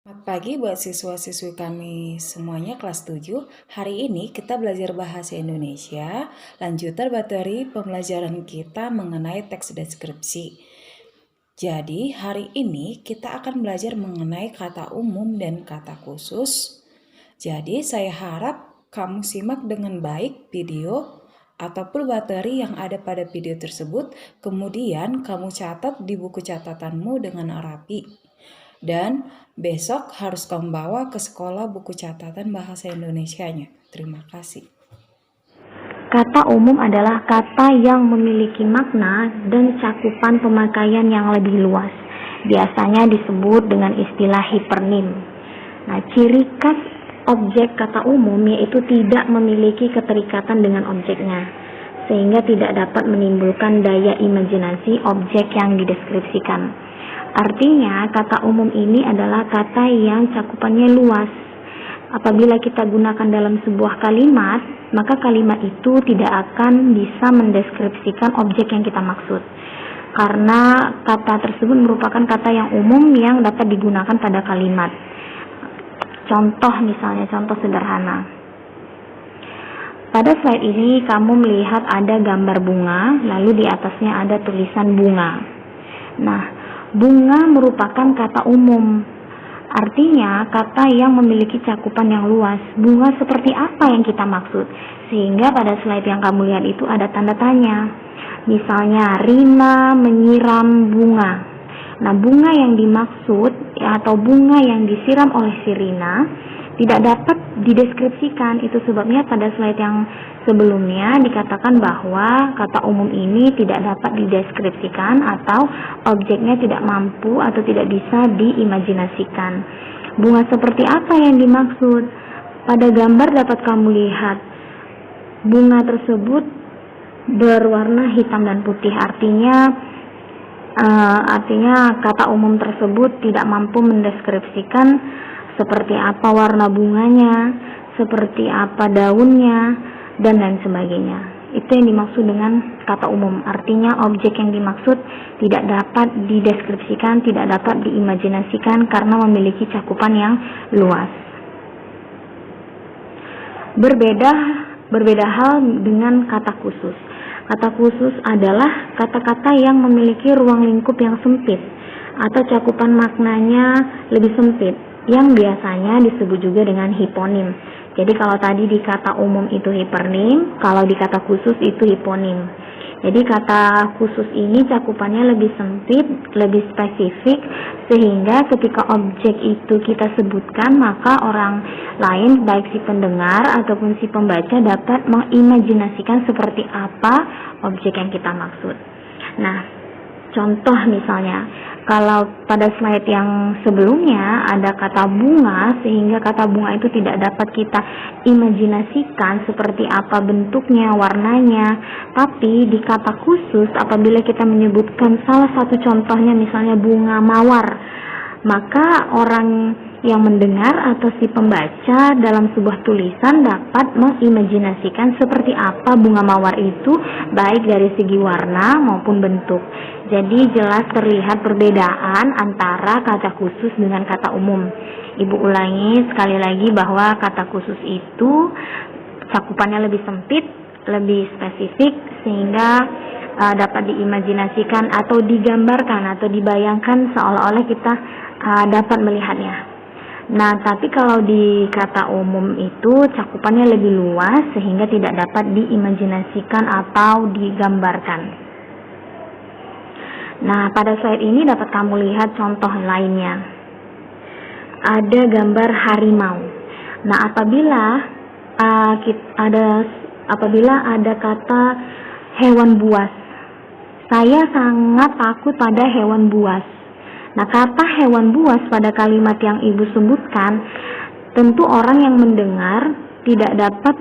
Selamat pagi buat siswa-siswi kami semuanya kelas 7. Hari ini kita belajar bahasa Indonesia, lanjutan materi pembelajaran kita mengenai teks deskripsi. Jadi hari ini kita akan belajar mengenai kata umum dan kata khusus. Jadi saya harap kamu simak dengan baik video ataupun materi yang ada pada video tersebut, kemudian kamu catat di buku catatanmu dengan rapi. Dan besok harus kamu bawa ke sekolah buku catatan bahasa Indonesianya. Terima kasih. Kata umum adalah kata yang memiliki makna dan cakupan pemakaian yang lebih luas. Biasanya disebut dengan istilah hipernim. Nah, ciri khas objek kata umum yaitu tidak memiliki keterikatan dengan objeknya, sehingga tidak dapat menimbulkan daya imajinasi objek yang dideskripsikan. Artinya, kata umum ini adalah kata yang cakupannya luas. Apabila kita gunakan dalam sebuah kalimat, maka kalimat itu tidak akan bisa mendeskripsikan objek yang kita maksud. Karena kata tersebut merupakan kata yang umum yang dapat digunakan pada kalimat. Contoh misalnya, contoh sederhana. Pada slide ini kamu melihat ada gambar bunga, lalu di atasnya ada tulisan bunga. Nah, bunga merupakan kata umum. Artinya kata yang memiliki cakupan yang luas. Bunga seperti apa yang kita maksud? Sehingga pada slide yang kamu lihat itu ada tanda tanya. Misalnya Rina menyiram bunga. Nah, bunga yang dimaksud atau bunga yang disiram oleh si Rina tidak dapat dideskripsikan. Itu sebabnya pada slide yang sebelumnya dikatakan bahwa kata umum ini tidak dapat dideskripsikan atau objeknya tidak mampu atau tidak bisa diimajinasikan. Bunga seperti apa yang dimaksud? Pada gambar dapat kamu lihat bunga tersebut berwarna hitam dan putih. Artinya kata umum tersebut tidak mampu mendeskripsikan seperti apa warna bunganya, seperti apa daunnya, dan lain sebagainya. Itu yang dimaksud dengan kata umum. Artinya objek yang dimaksud tidak dapat dideskripsikan, tidak dapat diimajinasikan karena memiliki cakupan yang luas. Berbeda hal dengan kata khusus. Kata khusus adalah kata-kata yang memiliki ruang lingkup yang sempit atau cakupan maknanya lebih sempit, yang biasanya disebut juga dengan hiponim. Jadi kalau tadi di kata umum itu hipernim, kalau di kata khusus itu hiponim. Jadi kata khusus ini cakupannya lebih sempit, lebih spesifik, sehingga ketika objek itu kita sebutkan, maka orang lain, baik si pendengar ataupun si pembaca, dapat mengimajinasikan seperti apa objek yang kita maksud. Nah, contoh misalnya, kalau pada slide yang sebelumnya ada kata bunga, sehingga kata bunga itu tidak dapat kita imajinasikan seperti apa bentuknya, warnanya. Tapi di kata khusus, apabila kita menyebutkan salah satu contohnya misalnya bunga mawar, maka orang yang mendengar atau si pembaca dalam sebuah tulisan dapat mengimajinasikan seperti apa bunga mawar itu, baik dari segi warna maupun bentuk. Jadi jelas terlihat perbedaan antara kata khusus dengan kata umum. Ibu ulangi sekali lagi bahwa kata khusus itu cakupannya lebih sempit, lebih spesifik, sehingga dapat diimajinasikan atau digambarkan atau dibayangkan seolah-olah kita dapat melihatnya. Nah, tapi kalau di kata umum itu cakupannya lebih luas sehingga tidak dapat diimajinasikan atau digambarkan. Nah, pada slide ini dapat kamu lihat contoh lainnya. Ada gambar harimau. Nah, apabila ada kata hewan buas, saya sangat takut pada hewan buas. Nah, kata hewan buas pada kalimat yang ibu sebutkan, tentu orang yang mendengar tidak dapat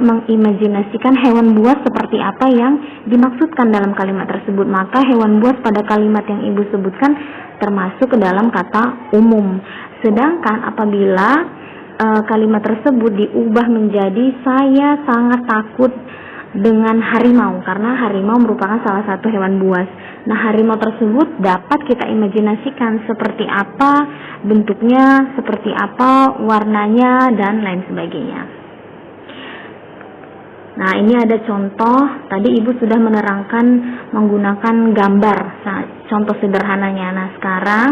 mengimajinasikan hewan buas seperti apa yang dimaksudkan dalam kalimat tersebut. Maka hewan buas pada kalimat yang ibu sebutkan termasuk ke dalam kata umum. Sedangkan apabila kalimat tersebut diubah menjadi saya sangat takut dengan harimau, karena harimau merupakan salah satu hewan buas. Nah, harimau tersebut dapat kita imajinasikan seperti apa bentuknya, seperti apa warnanya, dan lain sebagainya. Nah, ini ada contoh, tadi Ibu sudah menerangkan menggunakan gambar, nah, contoh sederhananya. Nah, sekarang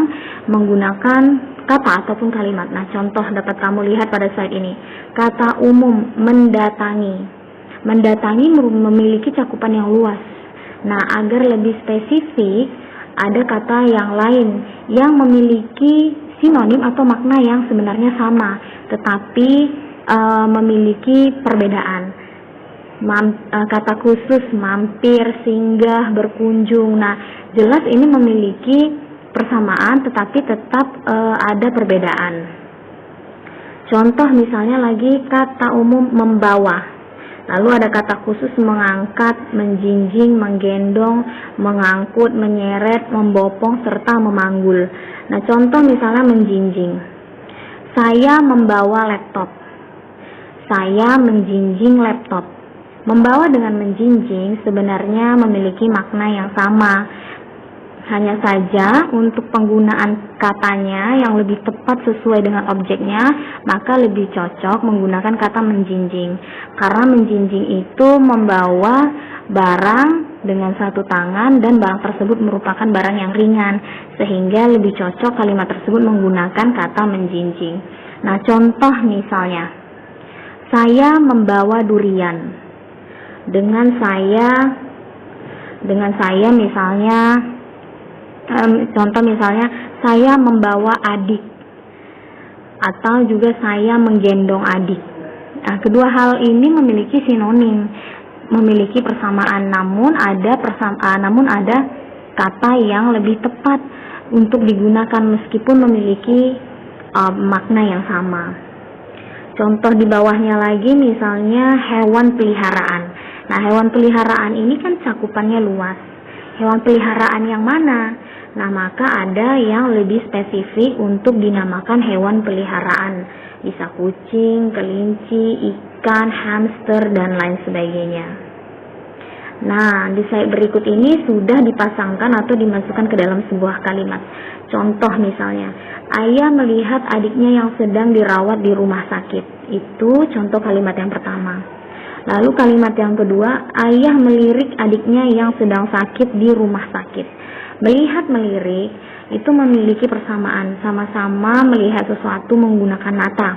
menggunakan kata ataupun kalimat. Nah, contoh dapat kamu lihat pada slide ini. Kata umum, mendatangi. Mendatangi memiliki cakupan yang luas. Nah, agar lebih spesifik, ada kata yang lain yang memiliki sinonim atau makna yang sebenarnya sama, tetapi memiliki perbedaan. Kata khusus, mampir, singgah, berkunjung. Nah, jelas ini memiliki persamaan, tetapi tetap ada perbedaan. Contoh misalnya lagi kata umum membawa. Lalu ada kata khusus mengangkat, menjinjing, menggendong, mengangkut, menyeret, membopong, serta memanggul. Nah, contoh misalnya menjinjing. Saya membawa laptop. Saya menjinjing laptop. Membawa dengan menjinjing sebenarnya memiliki makna yang sama. Hanya saja untuk penggunaan katanya yang lebih tepat sesuai dengan objeknya, maka lebih cocok menggunakan kata menjinjing. Karena menjinjing itu membawa barang dengan satu tangan dan barang tersebut merupakan barang yang ringan, sehingga lebih cocok kalimat tersebut menggunakan kata menjinjing. Nah, contoh misalnya, saya membawa durian. Dengan saya misalnya, contoh misalnya saya membawa adik, atau juga saya menggendong adik. Nah, kedua hal ini memiliki sinonim, memiliki persamaan, namun ada kata yang lebih tepat untuk digunakan meskipun memiliki makna yang sama. Contoh di bawahnya lagi misalnya hewan peliharaan. Nah, hewan peliharaan ini kan cakupannya luas. Hewan peliharaan yang mana? Nah, maka ada yang lebih spesifik untuk dinamakan hewan peliharaan. Bisa kucing, kelinci, ikan, hamster, dan lain sebagainya. Nah, di slide berikut ini sudah dipasangkan atau dimasukkan ke dalam sebuah kalimat. Contoh misalnya, ayah melihat adiknya yang sedang dirawat di rumah sakit. Itu contoh kalimat yang pertama. Lalu kalimat yang kedua, ayah melirik adiknya yang sedang sakit di rumah sakit. Melihat, melirik itu memiliki persamaan, sama-sama melihat sesuatu menggunakan mata.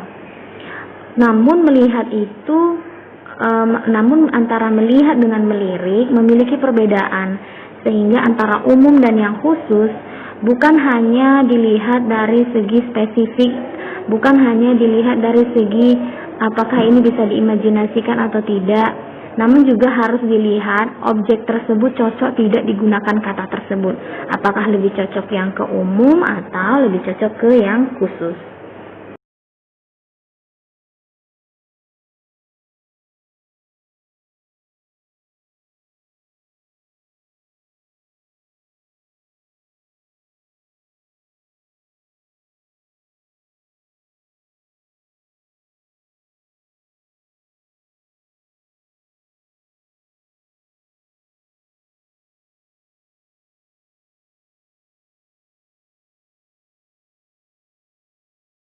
Namun antara melihat dengan melirik memiliki perbedaan, sehingga antara umum dan yang khusus bukan hanya dilihat dari segi spesifik, bukan hanya dilihat dari segi apakah ini bisa diimajinasikan atau tidak, namun juga harus dilihat objek tersebut cocok tidak digunakan kata tersebut. Apakah lebih cocok yang ke umum atau lebih cocok ke yang khusus.